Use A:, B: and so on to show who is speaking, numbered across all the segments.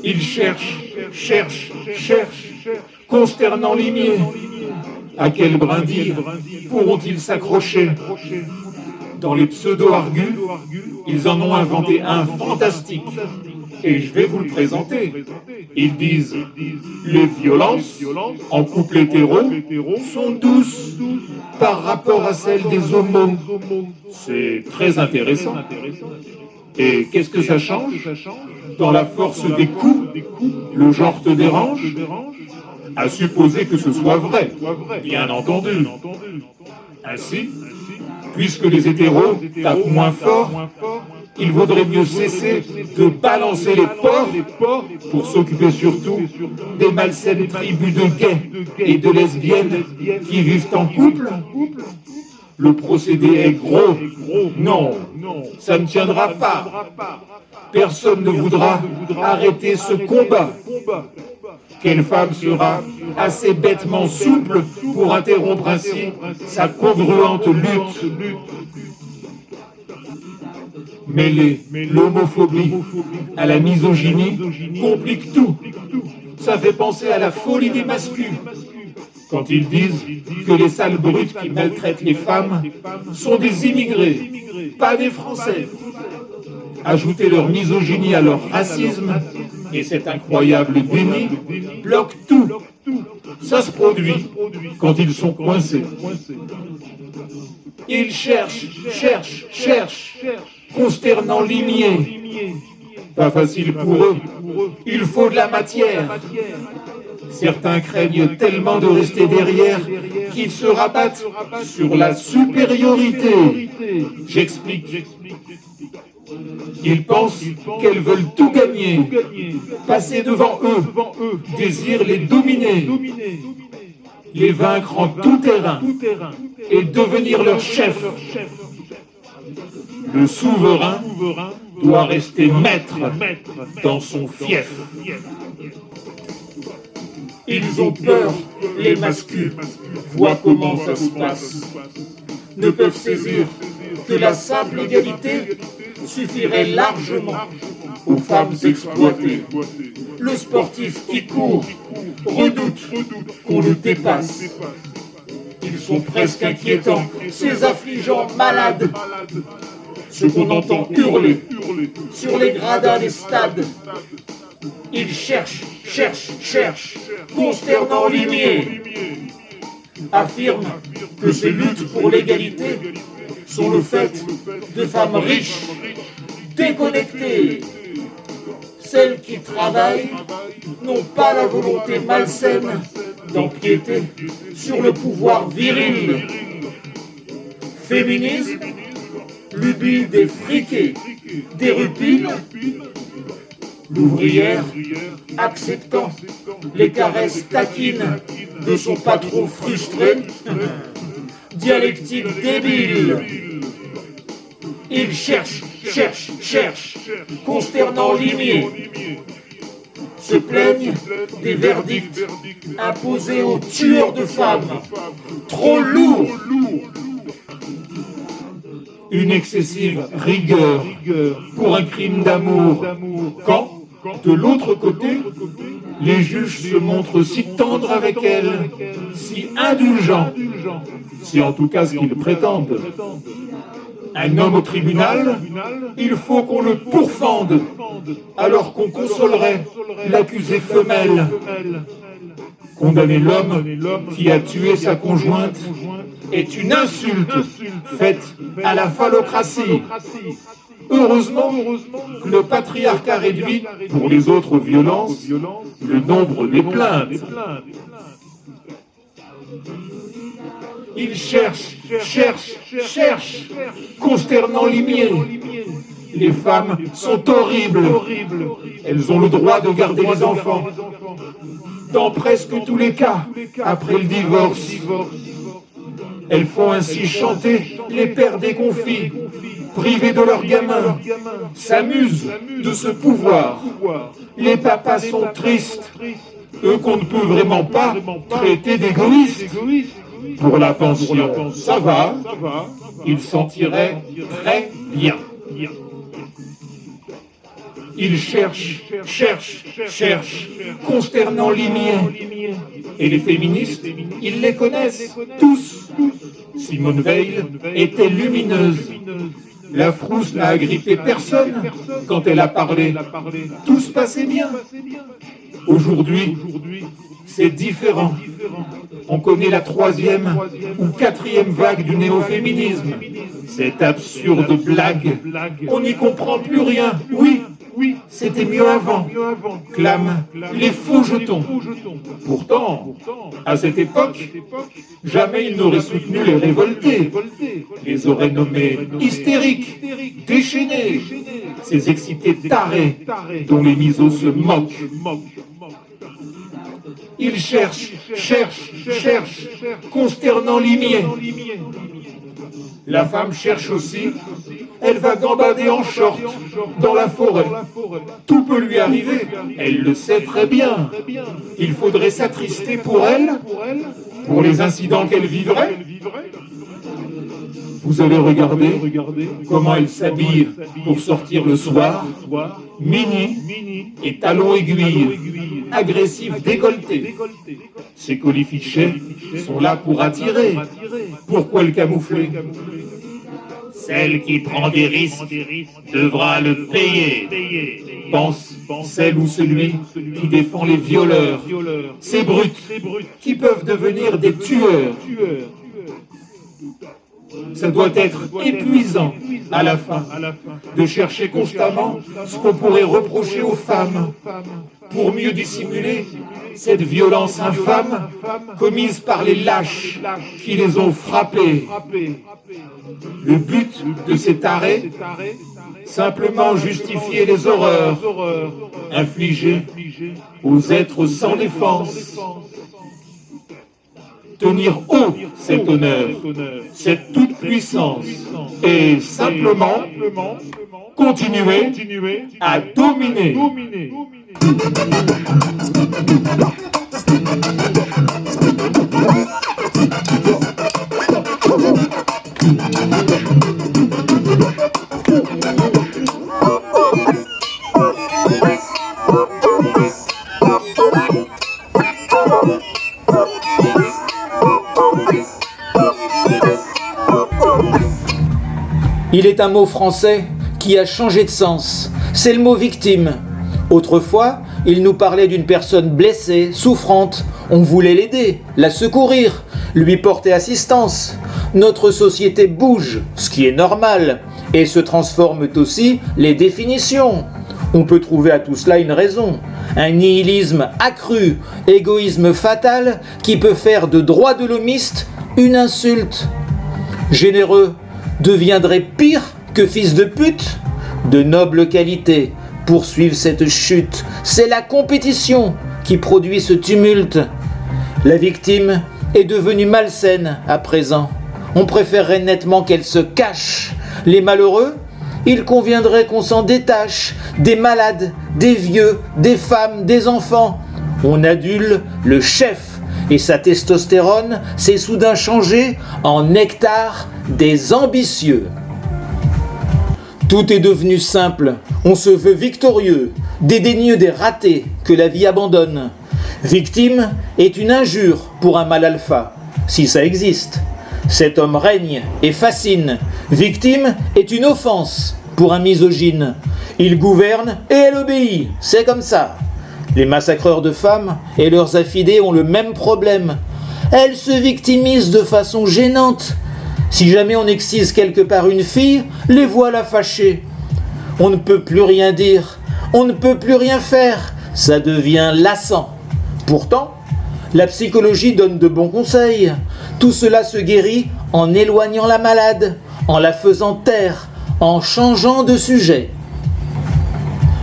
A: Ils cherchent, consternant limier. À quelle brindille pourront-ils s'accrocher? Dans les pseudo-argus, ils en ont inventé un fantastique. Et je vais vous le présenter. Ils disent « Les violences en couple hétéro sont douces par rapport à celles des homos. » C'est très intéressant. Et qu'est-ce que ça change? Dans la force des coups, le genre te dérange? À supposer que ce soit vrai, bien entendu. Ainsi, puisque les hétéros tapent moins fort, il vaudrait mieux cesser de balancer les porcs pour s'occuper surtout des malsaines tribus de gays et de lesbiennes qui vivent en couple. Le procédé est gros. Non, ça ne tiendra pas. Personne ne voudra arrêter ce combat. Quelle femme sera assez bêtement souple pour interrompre ainsi sa congruente lutte? Mêler l'homophobie à la misogynie complique tout. Ça fait penser à la folie des masculins. Quand ils disent que les sales brutes qui maltraitent les femmes sont des immigrés, pas des Français. Ajouter leur misogynie à leur racisme et cet incroyable déni bloque tout. Ça se produit quand ils sont coincés. Ils cherchent, consternant limier. Pas facile pour eux, il faut de la matière. Certains craignent tellement de rester derrière qu'ils se rabattent sur la supériorité. J'explique. Ils pensent qu'elles veulent tout gagner, passer devant eux, désirent les dominer, les vaincre en tout terrain et devenir leur chef. Le souverain doit rester maître dans son fief. Ils ont peur, les masculins, voient comment ça se passe. Ne peuvent saisir que la simple égalité suffirait largement aux femmes exploitées. Le sportif qui court redoute qu'on le dépasse. Ils sont presque inquiétants, ces affligeants malades. Ce qu'on entend hurler sur les gradins des stades. Ils cherchent, consternant limier. Affirment que ces luttes pour l'égalité sont le fait de femmes riches, déconnectées. Celles qui travaillent n'ont pas la volonté malsaine d'empiéter sur le pouvoir viril. Féminisme, lubie des friqués, des rupines, l'ouvrière acceptant les caresses taquines de son patron frustré, dialectique débile. Il cherche, consternant limier. Se plaignent des verdicts imposés aux tueurs de femmes. Trop lourd. Une excessive rigueur pour un crime d'amour. Quand, de l'autre côté, les juges se montrent si tendres avec elles, si indulgents, c'est en tout cas ce qu'ils prétendent. Un homme au tribunal, il faut qu'on le pourfende, alors qu'on consolerait l'accusé femelle. Condamner l'homme qui a tué sa conjointe est une insulte faite à la phallocratie. Heureusement, le patriarcat réduit, pour les autres violences, le nombre des plaintes. Ils cherchent, consternant limier. Les femmes sont horribles. Elles ont le droit de garder les enfants. Dans presque tous les cas, après le divorce. Elles font ainsi chanter les pères déconfits, privés de leurs gamins, s'amusent de ce pouvoir. Les papas sont tristes, eux qu'on ne peut vraiment pas traiter d'égoïstes. Pour la pension, ça va, ils s'en tiraient très bien. Il cherche, consternant limier. Et les féministes, ils les connaissent tous. Simone Veil était lumineuse. La frousse n'a agrippé personne quand elle a parlé. Tout se passait bien. Aujourd'hui, c'est différent. On connaît la 3e ou 4e vague du néo-féminisme. Cette absurde blague, on n'y comprend plus rien. Oui, c'était mieux avant, clament les faux jetons. Pourtant, à cette époque, jamais ils n'auraient soutenu les révoltés. Les auraient nommés hystériques, déchaînés, ces excités tarés dont les misos se moquent. Il cherche, consternant limier. La femme cherche aussi, elle va gambader en short dans la forêt. Tout peut lui arriver, elle le sait très bien. Il faudrait s'attrister pour elle, pour les incidents qu'elle vivrait. Vous avez regardé comment elle s'habille pour sortir le soir, mini et talons aiguilles, agressif décolleté. Ces colifichets sont là pour attirer. Pourquoi le camoufler? Celle qui prend des risques devra le payer. Pense celle ou celui qui défend les violeurs, ces brutes qui peuvent devenir des tueurs. Ça doit être épuisant à la fin de chercher constamment ce qu'on pourrait reprocher aux femmes pour mieux dissimuler cette violence infâme commise par les lâches qui les ont frappés. Le but de cet arrêt, simplement justifier les horreurs infligées aux êtres sans défense. Tenir haut cet honneur, cette toute-puissance, et simplement continuer à dominer.
B: Il est un mot français qui a changé de sens. C'est le mot victime. Autrefois, il nous parlait d'une personne blessée, souffrante. On voulait l'aider, la secourir, lui porter assistance. Notre société bouge, ce qui est normal, et se transforment aussi les définitions. On peut trouver à tout cela une raison. Un nihilisme accru, égoïsme fatal qui peut faire de droits de l'homiste une insulte. Généreux deviendrait pire que fils de pute? De nobles qualités poursuivent cette chute. C'est la compétition qui produit ce tumulte. La victime est devenue malsaine à présent. On préférerait nettement qu'elle se cache. Les malheureux, il conviendrait qu'on s'en détache. Des malades, des vieux, des femmes, des enfants. On adule le chef. Et sa testostérone s'est soudain changée en nectar des ambitieux. Tout est devenu simple, on se veut victorieux, dédaigneux des ratés que la vie abandonne. Victime est une injure pour un mâle alpha, si ça existe. Cet homme règne et fascine. Victime est une offense pour un misogyne. Il gouverne et elle obéit, c'est comme ça. Les massacreurs de femmes et leurs affidés ont le même problème. Elles se victimisent de façon gênante. Si jamais on excise quelque part une fille, les voilà fâchées. On ne peut plus rien dire, on ne peut plus rien faire, ça devient lassant. Pourtant, la psychologie donne de bons conseils. Tout cela se guérit en éloignant la malade, en la faisant taire, en changeant de sujet.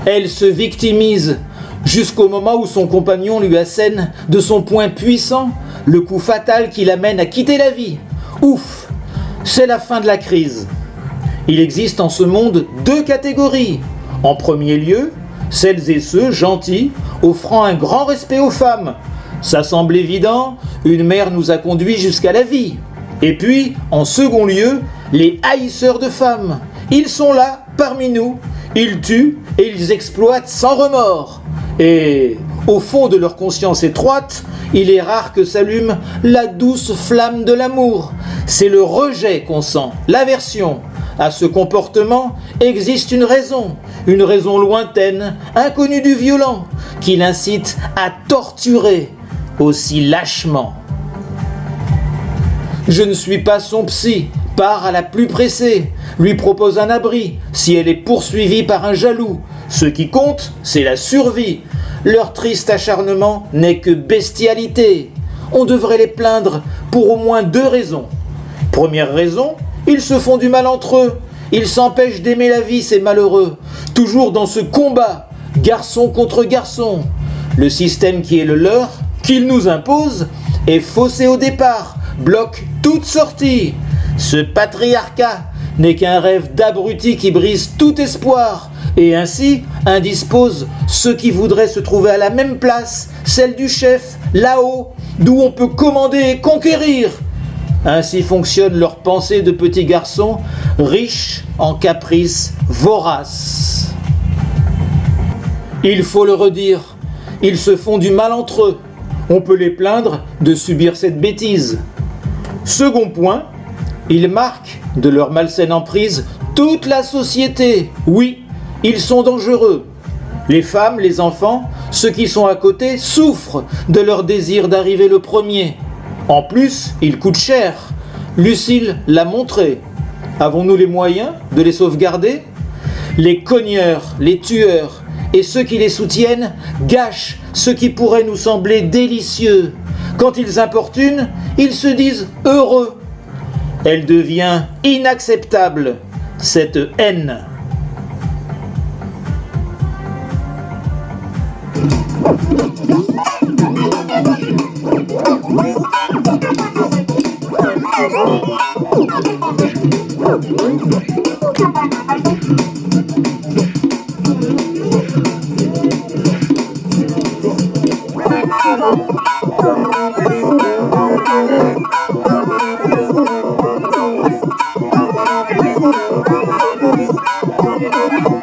B: Elle se victimise jusqu'au moment où son compagnon lui assène de son poing puissant le coup fatal qui l'amène à quitter la vie. Ouf, c'est la fin de la crise. Il existe en ce monde deux catégories. En premier lieu, celles et ceux gentils, offrant un grand respect aux femmes. Ça semble évident, une mère nous a conduits jusqu'à la vie. Et puis, en second lieu, les haïsseurs de femmes. Ils sont là, parmi nous. Ils tuent et ils exploitent sans remords. Et au fond de leur conscience étroite, il est rare que s'allume la douce flamme de l'amour. C'est le rejet qu'on sent, l'aversion. À ce comportement existe une raison lointaine, inconnue du violent, qui l'incite à torturer aussi lâchement. Je ne suis pas son psy, pars à la plus pressée, lui propose un abri si elle est poursuivie par un jaloux. Ce qui compte, c'est la survie. Leur triste acharnement n'est que bestialité. On devrait les plaindre pour au moins 2 raisons. Première raison, ils se font du mal entre eux. Ils s'empêchent d'aimer la vie, ces malheureux. Toujours dans ce combat, garçon contre garçon. Le système qui est le leur, qu'ils nous imposent, est faussé au départ, bloque toute sortie. Ce patriarcat n'est qu'un rêve d'abruti qui brise tout espoir et ainsi indispose ceux qui voudraient se trouver à la même place, celle du chef, là-haut, d'où on peut commander et conquérir. Ainsi fonctionne leur pensée de petits garçons, riches en caprices voraces. Il faut le redire, ils se font du mal entre eux. On peut les plaindre de subir cette bêtise. Second point, ils marquent de leur malsaine emprise toute la société. Oui, ils sont dangereux. Les femmes, les enfants, ceux qui sont à côté souffrent de leur désir d'arriver le premier. En plus, ils coûtent cher. Lucille l'a montré. Avons-nous les moyens de les sauvegarder ? Les cogneurs, les tueurs et ceux qui les soutiennent gâchent ce qui pourrait nous sembler délicieux. Quand ils importunent, ils se disent heureux. Elle devient inacceptable, cette haine.
C: Thank you.